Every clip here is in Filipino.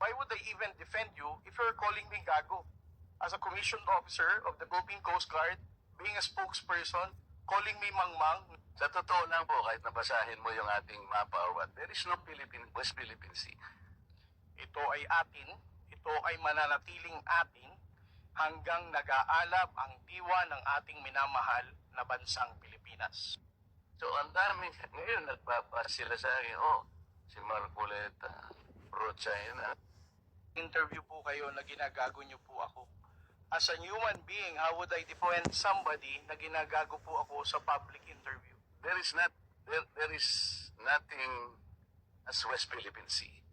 Why would I even defend you if you're calling me gago? As a commissioned officer of the Philippine Coast Guard, being a spokesperson, calling me mangmang. Sa totoo lang po, kahit nabasahin mo yung ating mapa or what, there is no West Philippine Sea. Ito ay atin, ito ay mananatiling atin hanggang nag-aalab ang diwa ng ating minamahal na bansang Pilipinas. So, ang dami, ngayon nagpapa sila sa akin, si Marcoleta, Rocha, yun Interview po kayo na ginagago niyo po ako. As a human being, how would I defend somebody na ginagago po ako sa public interview? There is nothing as West Philippine Sea.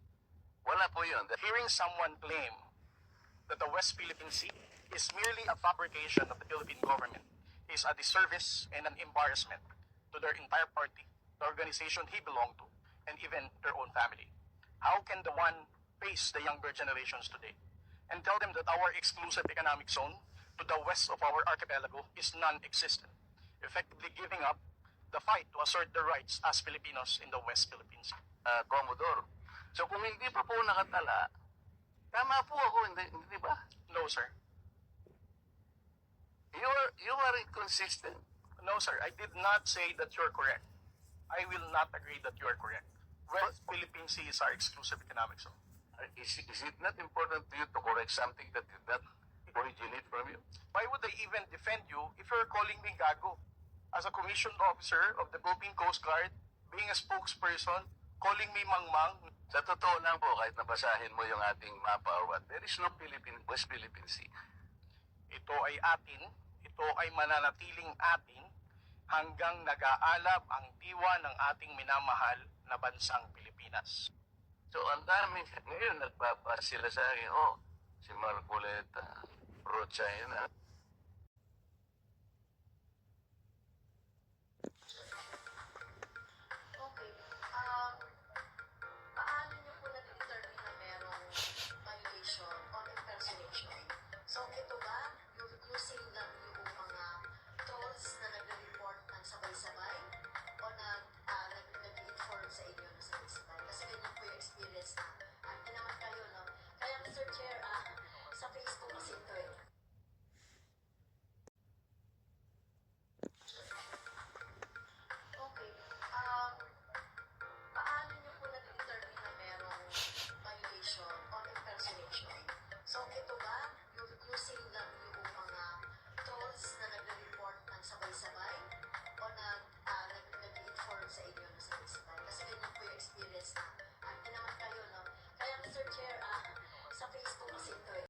Wala po yun. Hearing someone claim that the West Philippine Sea is merely a fabrication of the Philippine government is a disservice and an embarrassment to their entire party, the organization he belonged to, and even their own family. How can the one face the younger generations today and tell them that our exclusive economic zone to the west of our archipelago is non-existent, effectively giving up the fight to assert their rights as Filipinos in the West Philippines? Commodore. So kung hindi pa po nakatala, tama po ako, hindi ba? No, sir. You are inconsistent. No, sir. I did not say that you're correct. I will not agree that you are correct. West Philippine Sea is our exclusive economic zone. Is it not important to you to correct something that did not originate from you? Why would I even defend you if you're calling me gago? As a commissioned officer of the Philippine Coast Guard, being a spokesperson, calling me mangmang. Sa totoo lang po, kahit nabasahin mo yung ating mapa or what, there is no West Philippine Sea. Ito ay atin, ito ay mananatiling atin hanggang nag-aalab ang diwa ng ating minamahal na bansang Pilipinas. So, ang dami, ngayon nagpapa sila sa akin, si Marcoleta, Rocha, yun Okay. Paano niyo po na-determine na merong violation on impersonation? So, ito ba, using lang yung mga trolls na nagre-report ng sabay-sabay o nag-inform sa inyo na sabay-sabay? Kasi ganyan po yung experience na. At naman kayo, no? Kaya, Mr. Chair, sa Facebook kasi ito eh. Okay. Paano niyo po na-determine na merong violation on impersonation? So, ito ba, using lang yung mga trolls na nagre-report ng sabay-sabay o nag-inform sa inyo na sabay-sabay? Kasi ganyan po yung experience na. At naman kayo, no? Kaya, Mr. Chair, sa Facebook kasi ito eh.